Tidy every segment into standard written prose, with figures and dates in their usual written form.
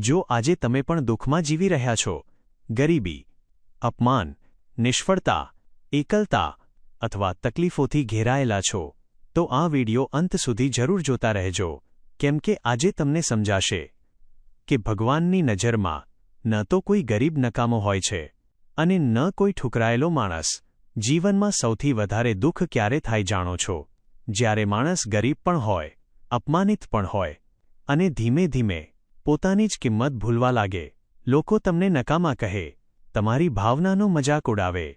જો આજે તમે પણ દુઃખમાં જીવી રહ્યા છો, ગરીબી, અપમાન, નિષ્ફળતા, એકલતા અથવા તકલીફોથી ઘેરાયેલા છો, તો આ વિડિયો અંત સુધી જરૂર જોતા રહેજો, કેમ કે આજે તમને સમજાશે કે ભગવાનની નજરમાં ન તો કોઈ ગરીબ નકામો હોય છે અને ન કોઈ ઠુકરાયેલો માણસ. જીવનમાં સૌથી વધારે દુઃખ ક્યારે થાય જાણો છો? જ્યારે માણસ ગરીબ પણ હોય, અપમાનિત પણ હોય અને ધીમે ધીમે પોતાની જ કિંમત ભૂલવા લાગે. લોકો તમને નકામા કહે, તમારી ભાવનાનો મજાક ઉડાવે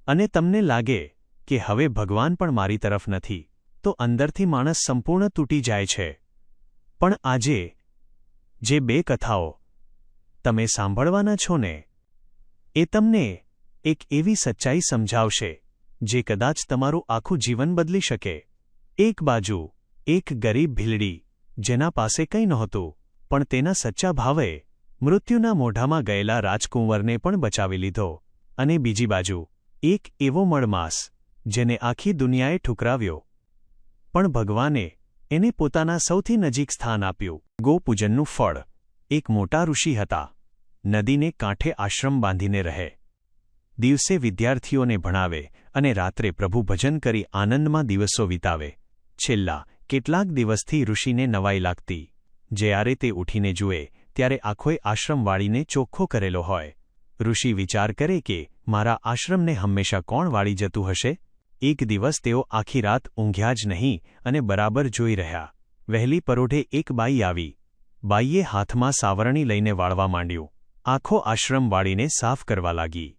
અને તમને લાગે કે હવે ભગવાન પણ મારી તરફ નથી, તો અંદરથી માણસ સંપૂર્ણ તૂટી જાય છે. પણ આજે જે બે કથાઓ તમે સાંભળવાના છો ને, એ તમને એક એવી સચ્ચાઈ સમજાવશે જે કદાચ તમારું આખું જીવન બદલી શકે. એક બાજુ એક ગરીબ ભીલડી જેના પાસે કંઈ નહોતું, પણ તેના સચ્ચા ભાવે મૃત્યુના મોઢામાં ગયેલા રાજકુંવરને પણ બચાવી લીધો. અને બીજી બાજુ એક એવો મળમાસ જેને આખી દુનિયાએ ઠુકરાવ્યો, પણ ભગવાને એને પોતાના સૌથી નજીક સ્થાન આપ્યું. ગોપૂજનનું ફળ. એક મોટા ઋષિ હતા. નદીને કાંઠે આશ્રમ બાંધીને રહે. દિવસે વિદ્યાર્થીઓને ભણાવે અને રાત્રે પ્રભુ ભજન કરી આનંદમાં દિવસો વિતાવે. છેલ્લા કેટલાક દિવસથી ઋષિને નવાઈ લાગતી. જ્યારે તે ઉઠીને જુએ ત્યારે આખોય આશ્રમ વાળીને ચોખ્ખો કરેલો હોય. ઋષિ વિચાર કરે કે મારા આશ્રમને હંમેશા કોણ વાળી જતું હશે? એક દિવસ તેઓ આખી રાત ઊંઘ્યા જ નહીં અને બરાબર જોઈ રહ્યા. વહેલી પરોઢે એક બાઈ આવી. બાઈએ હાથમાં સાવરણી લઈને વાળવા માંડ્યું. આખો આશ્રમ વાળીને સાફ કરવા લાગી.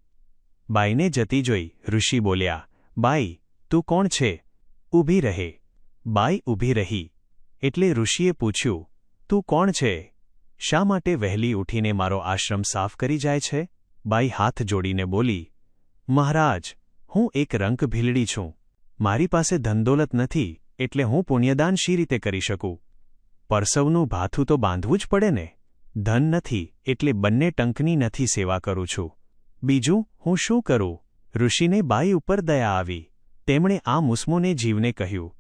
બાઈને જતી જોઈ ઋષિ બોલ્યા, બાઈ, તું કોણ છે? ઊભી રહે. બાઈ ઊભી રહી. એટલે ઋષિએ પૂછ્યું, તું કોણ છે? શા માટે વહેલી ઉઠીને મારો આશ્રમ સાફ કરી જાય છે? બાઈ હાથ જોડીને બોલી, મહારાજ, હું એક રંક ભીલડી છું. મારી પાસે ધનદોલત નથી, એટલે હું પુણ્યદાન શી રીતે કરી શકું? પરસવનું ભાથું તો બાંધવું જ પડે ને. ધન નથી એટલે બંને ટંકની નથી સેવા કરું છું. બીજું હું શું કરું? ઋષિને બાઈ ઉપર દયા આવી. તેમણે આ મુસ્મોને જીવને કહ્યું,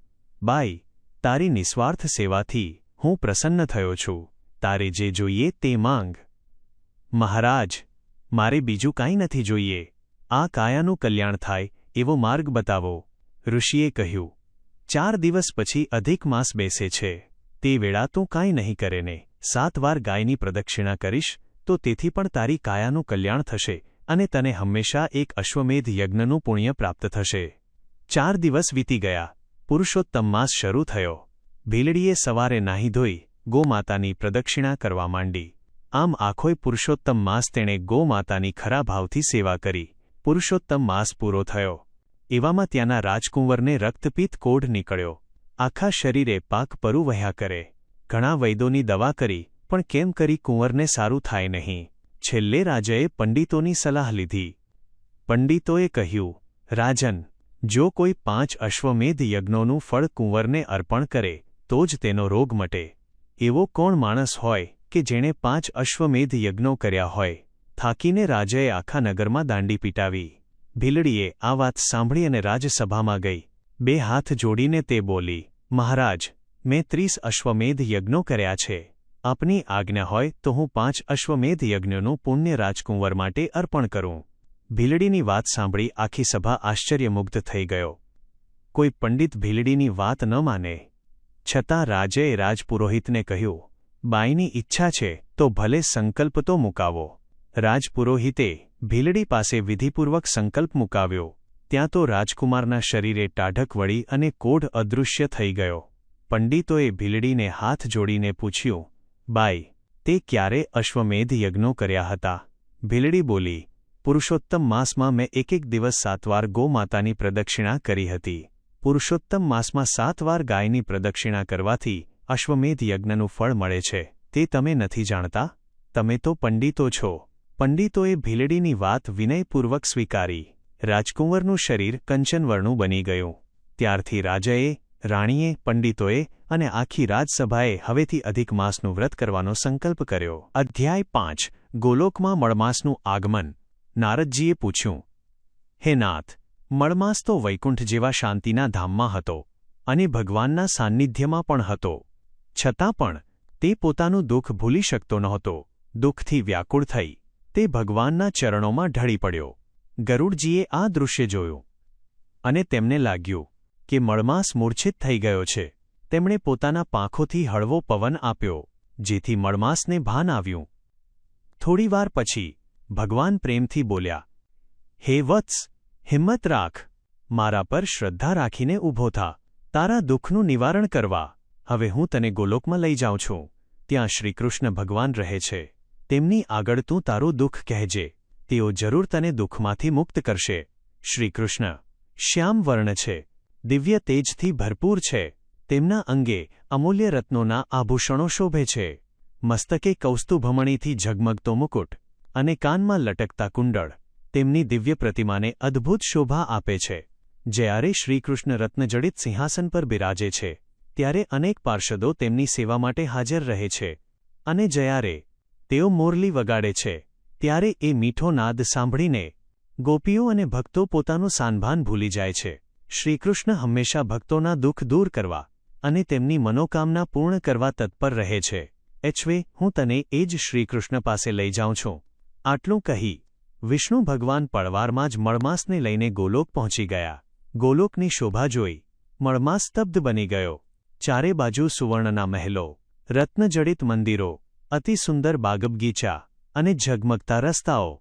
બાઈ, તારી નિસ્વાર્થ સેવાથી હું પ્રસન્ન થયો છું. તારે જે જોઈએ તે માંગ. મહારાજ, મારે બીજું કાંઈ નથી જોઈએ. આ કાયાનું કલ્યાણ થાય એવો માર્ગ બતાવો. ઋષિએ કહ્યું, 4 દિવસ પછી અધિક માસ બેસે છે. તે વેળા તું કાંઈ નહીં કરે ને 7 વાર ગાયની પ્રદક્ષિણા કરીશ તો તેથી પણ તારી કાયાનું કલ્યાણ થશે અને તને હંમેશા એક અશ્વમેધ યજ્ઞનું પુણ્ય પ્રાપ્ત થશે. 4 દિવસ વીતી ગયા. પુરુષોત્તમ માસ શરૂ થયો. ભીલડીએ સવારે નાહી ધોઈ ગોમાતાની પ્રદક્ષિણા કરવા માંડી. આમ આખોય પુરુષોત્તમ માસ તેણે ગોમાતાની ખરા ભાવથી સેવા કરી. પુરુષોત્તમ માસ પૂરો થયો. એવામાં ત્યાંના રાજકુંવરને રક્તપિત્ત કોઢ નીકળ્યો. આખા શરીરે પાક પરુ વહ્યા કરે. ઘણા વૈદોની દવા કરી, પણ કેમ કરી કુંવરને સારું થાય નહીં. છેલ્લે રાજાએ પંડિતોની સલાહ લીધી. પંડિતોએ કહ્યું, રાજન, જો કોઈ 5 અશ્વમેધ યજ્ઞોનું ફળ કુંવરને અર્પણ કરે તો જ તેનો રોગ મટે. એવો કોણ માણસ હોય કે જેણે 5 અશ્વમેધ યજ્ઞો કર્યા હોય? થાકીને રાજાએ આખા નગરમાં દાંડી પીટાવી. ભીલડીએ આ વાત સાંભળી અને રાજસભામાં ગઈ. 2 હાથ જોડીને તે બોલી, મહારાજ, મેં 30 અશ્વમેધ યજ્ઞો કર્યા છે. આપની આજ્ઞા હોય તો હું 5 અશ્વમેધ યજ્ઞોનું પુણ્ય રાજકુંવર માટે અર્પણ કરું. ભીલડીની વાત સાંભળી આખી સભા આશ્ચર્યમુગ્ધ થઈ ગયો. કોઈ પંડિત ભીલડીની વાત ન માને. છતાં રાજાએ રાજપુરોહિતને કહ્યું, બાઈની ઈચ્છા છે તો ભલે સંકલ્પ તો મુકાવો. રાજપુરોહિતે ભીલડી પાસે વિધિપૂર્વક સંકલ્પ મુકાવ્યો. ત્યાં તો રાજકુમારના શરીરે ટાઢક વળી અને કોઢ અદૃશ્ય થઈ ગયો. પંડિતોએ ભીલડીને હાથ જોડીને પૂછ્યું, બાઈ, તે ક્યારે અશ્વમેધ યજ્ઞો કર્યા હતા? ભીલડી બોલી, પુરુષોત્તમ માસમાં મેં એક દિવસ 7 વાર ગોમાતાની પ્રદક્ષિણા કરી હતી. પુરુષોત્તમ માસમાં 7 વાર ગાયની પ્રદક્ષિણા કરવાથી અશ્વમેધ યજ્ઞનું ફળ મળે છે. તે તમે નથી જાણતા? તમે તો પંડિતો છો. પંડિતોએ ભીલડીની વાત વિનયપૂર્વક સ્વીકારી. રાજકુંવરનું શરીર કંચનવર્ણું બની ગયું. ત્યારથી રાજાએ, રાણીએ, પંડિતોએ અને આખી રાજસભાએ હવેથી અધિક માસનું વ્રત કરવાનો સંકલ્પ કર્યો. અધ્યાય 5. ગોલોકમાં મળમાસનું આગમન. નારદજીએ પૂછ્યું, હે નાથ, મળમાસ તો વૈકુંઠ જેવા શાંતિના ધામમાં હતો અને ભગવાનના સાન્નિધ્યમાં પણ હતો. છતાં પણ તે પોતાનું દુઃખ ભૂલી શકતો નહોતો. દુઃખથી વ્યાકુળ થઈ તે ભગવાનના ચરણોમાં ઢળી પડ્યો. ગરુડજીએ આ દૃશ્ય જોયું અને તેમને લાગ્યું કે મળમાસ મૂર્છિત થઈ ગયો છે. તેમણે પોતાના પાંખોથી હળવો પવન આપ્યો, જેથી મળમાસને ભાન આવ્યું. થોડીવાર પછી ભગવાન પ્રેમથી બોલ્યા, હે વત્સ, હિંમત રાખ, મારા પર શ્રદ્ધા રાખીને ઊભો થા. તારા દુઃખનું નિવારણ કરવા હવે હું તને ગોલોકમાં લઈ જાઉં છું. ત્યાં શ્રીકૃષ્ણ ભગવાન રહે છે. તેમની આગળ તું તારું દુઃખ કહેજે. તેઓ જરૂર તને દુઃખમાંથી મુક્ત કરશે. શ્રીકૃષ્ણ શ્યામ વર્ણ છે, દિવ્ય તેજથી ભરપૂર છે. તેમના અંગે અમૂલ્ય રત્નોના આભૂષણો શોભે છે. મસ્તકે કૌસ્તુભમણીથી ઝગમગતો મુકુટ અને કાનમાં લટકતા કુંડળ તેમની દિવ્ય પ્રતિમાને અદ્ભુત શોભા આપે છે. જ્યારે શ્રીકૃષ્ણ રત્નજડિત સિંહાસન પર બિરાજે છે ત્યારે અનેક પાર્ષદો તેમની સેવા માટે હાજર રહે છે, અને જ્યારે તેઓ મોરલી વગાડે છે ત્યારે એ મીઠો નાદ સાંભળીને ગોપીઓ અને ભક્તો પોતાનું સાનભાન ભૂલી જાય છે. શ્રીકૃષ્ણ હંમેશા ભક્તોના દુઃખ દૂર કરવા અને તેમની મનોકામના પૂર્ણ કરવા તત્પર રહે છે. એચવે હું તને એ જ શ્રીકૃષ્ણ પાસે લઈ જાઉં છું. આટલું કહી વિષ્ણુ ભગવાન પળવારમાં જ મળમાસને લઈને ગોલોક પહોંચી ગયા. ગોલોકની શોભા જોઈ મળમાસ સ્તબ્ધ બની ગયો. ચારે બાજુ સુવર્ણના મહેલો, રત્નજડિત મંદિરો, અતિ સુંદર બાગબગીચા અને ઝગમગતા રસ્તાઓ.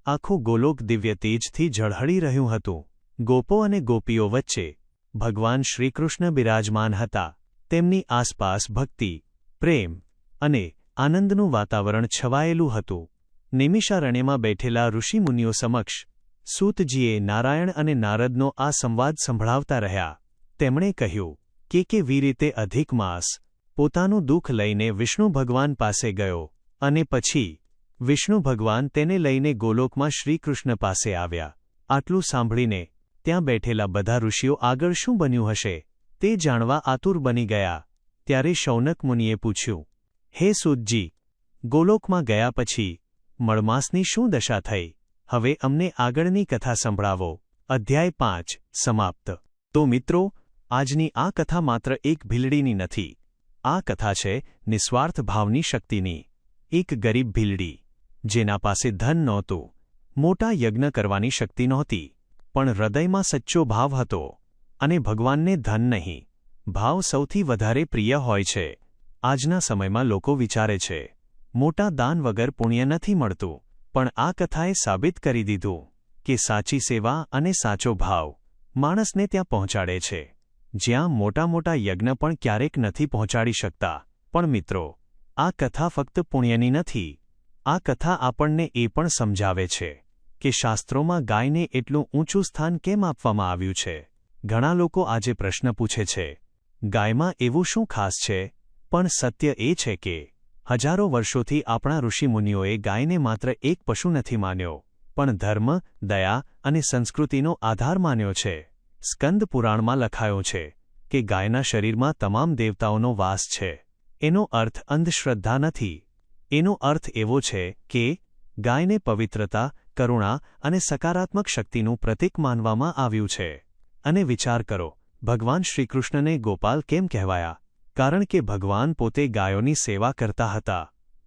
આખું ગોલોક દિવ્ય તેજથી ઝળહળી રહ્યું હતું. ગોપો અને ગોપીઓ વચ્ચે ભગવાન શ્રીકૃષ્ણ બિરાજમાન હતા. તેમની આસપાસ ભક્તિ, પ્રેમ અને આનંદનું વાતાવરણ છવાયેલું હતું. નિમિષારણ્યમાં બેઠેલા ઋષિમુનિઓ સમક્ષ સૂતજીએ નારાયણ અને નારદનો આ સંવાદ સંભળાવતા રહ્યા. તેમણે કહ્યું કે કેવી રીતે અધિક માસ પોતાનું દુઃખ લઈને વિષ્ણુ ભગવાન પાસે ગયો અને પછી વિષ્ણુ ભગવાન તેને લઈને ગોલોકમાં શ્રીકૃષ્ણ પાસે આવ્યા. આટલું સાંભળીને ત્યાં બેઠેલા બધા ઋષિઓ આગળ શું બન્યું હશે તે જાણવા આતુર બની ગયા. ત્યારે શૌનક મુનિએ પૂછ્યું, હે સૂતજી, ગોલોકમાં ગયા પછી મળમાસની શું દશા થઈ? હવે અમને આગળની કથા સંભળાવો. અધ્યાય 5 સમાપ્ત. તો મિત્રો, આજની આ કથા માત્ર એક ભીલડીની નથી. આ કથા છે નિસ્વાર્થ ભાવની શક્તિની. એક ગરીબ ભીલડી, જેના પાસે ધન નહોતું, મોટા યજ્ઞ કરવાની શક્તિ નહોતી, પણ હૃદયમાં સચ્ચો ભાવ હતો. અને ભગવાનને ધન નહીં, ભાવ સૌથી વધારે પ્રિય હોય છે. આજના સમયમાં લોકો વિચારે છે, મોટા દાન વગર પુણ્ય નથી મળતું, પણ આ કથાએ સાબિત કરી દીધું કે સાચી સેવા અને સાચો ભાવ માણસને ત્યાં પહોંચાડે છે, જ્યાં મોટા મોટા યજ્ઞ પણ ક્યારેક નથી પહોંચાડી શકતા. પણ મિત્રો, આ કથા ફક્ત પુણ્યની નથી. આ કથા આપણને એ પણ સમજાવે છે કે શાસ્ત્રોમાં ગાયને એટલું ઊંચું સ્થાન કેમ આપવામાં આવ્યું છે. ઘણા લોકો આજે પ્રશ્ન પૂછે છે, ગાયમાં એવું શું ખાસ છે? પણ સત્ય એ છે કે હજારો વર્ષોથી આપણા ઋષિમુનિઓએ ગાયને માત્ર એક પશુ નથી માન્યો, પણ ધર્મ, દયા અને સંસ્કૃતિનો આધાર માન્યો છે. સ્કંદ પુરાણમાં લખાયો છે કે ગાયના શરીરમાં તમામ દેવતાઓનો વાસ છે. એનો અર્થ અંધશ્રદ્ધા નથી. એનો અર્થ એવો છે કે ગાયને પવિત્રતા, કરુણા અને સકારાત્મક શક્તિનું પ્રતીક માનવામાં આવ્યું છે. અને વિચાર કરો, ભગવાન શ્રીકૃષ્ણને ગોપાલ કેમ કહેવાયા? કારણ કે ભગવાન પોતે ગાયોની સેવા કરતા હતા.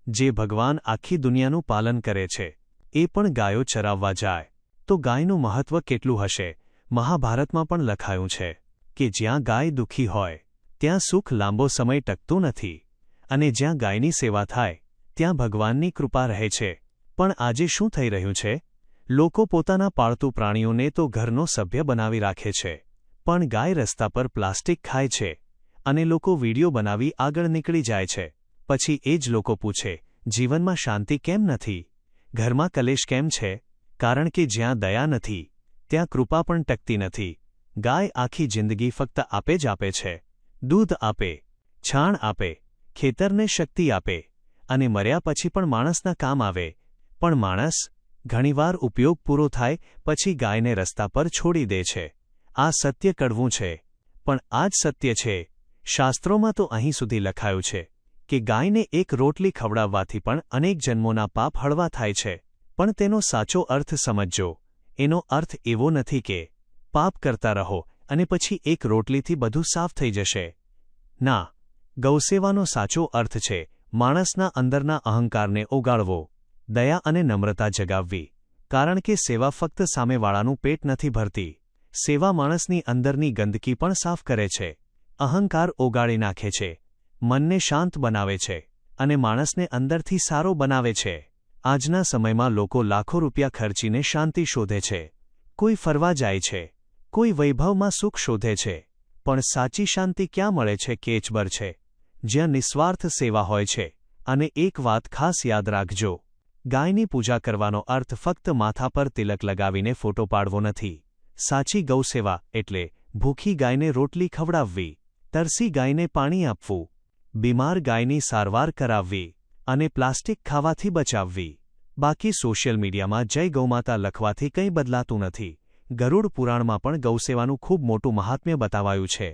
જે ભગવાન આખી દુનિયાનું પાલન કરે છે, એ પણ ગાયો ચરાવવા જાય, તો ગાયનું મહત્વ કેટલું હશે? મહાભારતમાં પણ લખાયું છે કે જ્યાં ગાય દુઃખી હોય ત્યાં સુખ લાંબો સમય ટકતું નથી, અને જ્યાં ગાયની સેવા થાય ત્યાં ભગવાનની કૃપા રહે છે. પણ આજે શું થઈ રહ્યું છે? લોકો પોતાના પાળતુ પ્રાણીઓને તો ઘરનો સભ્ય બનાવી રાખે છે, પણ ગાય રસ્તા પર પ્લાસ્ટિક ખાય છે અને લોકો વિડીયો બનાવી આગળ નીકળી જાય છે. પછી એ જ લોકો પૂછે, જીવનમાં શાંતિ કેમ નથી? ઘરમાં કલેશ કેમ છે? કારણ કે જ્યાં દયા નથી ત્યાં કૃપા પણ ટકતી નથી. ગાય આખી જિંદગી ફક્ત આપે જ આપે છે. દૂધ આપે, છાણ આપે, ખેતરને શક્તિ આપે, અને મર્યા પછી પણ માણસના કામ આવે. પણ માણસ ઘણીવાર ઉપયોગ પૂરો થાય પછી ગાયને રસ્તા પર છોડી દે છે. આ સત્ય કડવું છે, પણ આ જ સત્ય છે. શાસ્ત્રોમાં તો અહીં સુધી લખાયું છે કે ગાયને એક રોટલી ખવડાવવાથી પણ અનેક જન્મોના પાપ હળવા થાય છે. પણ તેનો સાચો અર્થ સમજજો. એનો અર્થ એવો નથી કે પાપ કરતા રહો અને પછી એક રોટલીથી બધું સાફ થઈ જશે. ના, ગૌસેવાનો સાચો અર્થ છે માણસના અંદરના અહંકારને ઓગાળવો, દયા અને નમ્રતા જગાવવી, કારણ કે સેવા ફક્ત સામેવાળાનું પેટ નથી ભરતી. સેવા માણસની અંદરની ગંદકી પણ સાફ કરે છે, અહંકાર ઓગાળી નાખે છે, મનને શાંત બનાવે છે અને માણસને અંદરથી સારો બનાવે છે. આજના સમયમાં લોકો લાખો રૂપિયા ખર્ચીને શાંતિ શોધે છે. કોઈ ફરવા જાય છે, કોઈ વૈભવમાં સુખ શોધે છે, પણ સાચી શાંતિ ક્યાં મળે છે? કેચબર છે, જ્યાં નિસ્વાર્થ સેવા હોય છે. અને એક વાત ખાસ યાદ રાખજો, ગાયની પૂજા કરવાનો અર્થ ફક્ત માથા પર તિલક લગાવીને ફોટો પાડવો નથી. સાચી ગૌસેવા એટલે ભૂખી ગાયને રોટલી ખવડાવવી, તરસી ગાયને પાણી આપવું, બીમાર ગાયની સારવાર કરાવવી અને પ્લાસ્ટિક ખાવાથી બચાવવી. બાકી સોશિયલ મીડિયામાં જય ગૌમાતા લખવાથી કંઈ બદલાતું નથી. ગરુડ પુરાણમાં પણ ગૌસેવાનું ખૂબ મોટું મહાત્મ્ય બતાવાયું છે.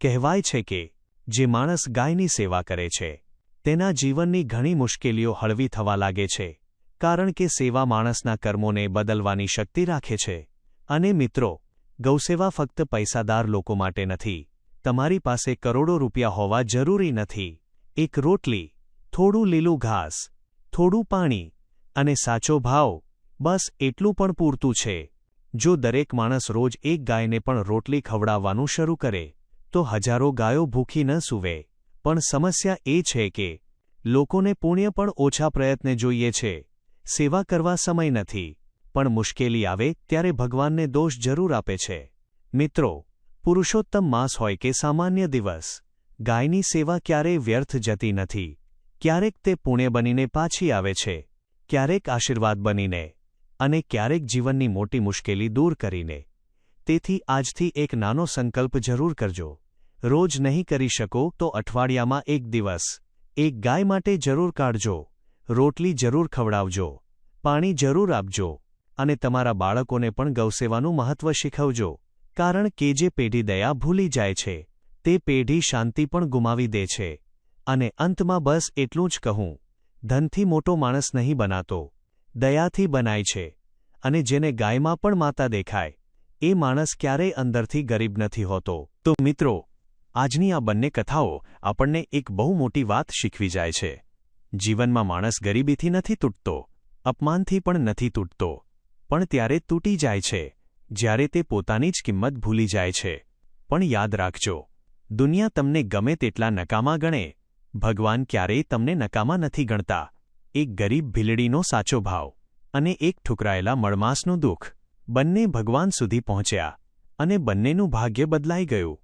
કહેવાય છે કે જે માણસ ગાયની સેવા કરે છે તેના જીવનની ઘણી મુશ્કેલીઓ હળવી થવા લાગે છે, કારણ કે સેવા માણસના કર્મોને બદલવાની શક્તિ રાખે છે. અને મિત્રો, ગૌસેવા ફક્ત પૈસાદાર લોકો માટે નથી. તમારી પાસે કરોડો રૂપિયા હોવા જરૂરી નથી. એક રોટલી, થોડું લીલું ઘાસ, થોડું પાણી અને સાચો ભાવ, બસ એટલું પણ પૂરતું છે. જો દરેક માણસ રોજ એક ગાયને પણ રોટલી ખવડાવવાનું શરૂ કરે તો હજારો ગાયો ભૂખી ન સૂવે. પણ સમસ્યા એ છે કે લોકોને પુણ્ય પણ ઓછા પ્રયત્ને જોઈએ છે. સેવા કરવા સમય નથી, પણ મુશ્કેલી આવે ત્યારે ભગવાનને દોષ જરૂર આપે છે. મિત્રો, પુરુષોત્તમ માસ હોય કે સામાન્ય દિવસ, ગાયની સેવા ક્યારેય વ્યર્થ જતી નથી. ક્યારેક તે પુણ્ય બનીને પાછી આવે છે, ક્યારેક આશીર્વાદ બનીને, અને ક્યારેક જીવનની મોટી મુશ્કેલી દૂર કરીને. તેથી આજથી એક નાનો સંકલ્પ જરૂર કરજો. રોજ નહીં કરી શકો તો અઠવાડિયામાં એક દિવસ એક ગાય માટે જરૂર કાઢજો. રોટલી જરૂર ખવડાવજો, પાણી જરૂર આપજો અને તમારા બાળકોને પણ ગૌસેવાનું મહત્વ શીખવજો. કારણ કે જે પેઢી દયા ભૂલી જાય છે તે પેઢી શાંતિ પણ ગુમાવી દે છે. અને અંતમાં બસ એટલું જ કહું, ધનથી મોટો માણસ નહીં બનાતો, દયાથી બનાય છે. અને જેને ગાયમાં પણ માતા દેખાય એ માણસ ક્યારેય અંદરથી ગરીબ નથી હોતો. તો મિત્રો, આજની આ બંને કથાઓ આપણને એક બહુ મોટી વાત શીખવી જાય છે. જીવનમાં માણસ ગરીબીથી નથી તૂટતો, અપમાનથી પણ નથી તૂટતો, પણ ત્યારે તૂટી જાય છે જ્યારે તે પોતાની જ કિંમત ભૂલી જાય છે. પણ યાદ રાખજો, દુનિયા તમને ગમે તેટલા નકામા ગણે, ભગવાન ક્યારેય તમને નકામા નથી ગણતા. એક ગરીબ ભીલડીનો સાચો ભાવ અને એક ઠુકરાયેલા મળમાસનું દુઃખ, બંને ભગવાન સુધી પહોંચ્યા અને બંનેનું ભાગ્ય બદલાઈ ગયું.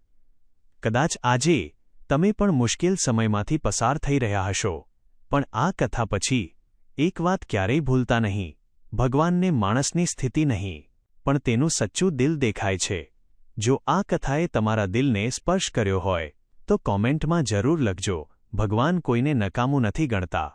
કદાચ આજે તમે પણ મુશ્કેલ સમયમાંથી પસાર થઈ રહ્યા હશો, પણ આ કથા પછી એક વાત ક્યારેય ભૂલતા નહીં, ભગવાનને માણસની સ્થિતિ નહીં, પણ તેનું સચ્ચું દિલ દેખાય છે. જો આ કથાએ તમારા દિલને સ્પર્શ કર્યો હોય તો કોમેન્ટમાં જરૂર લખજો, ભગવાન કોઈને નકામું નથી ગણતા.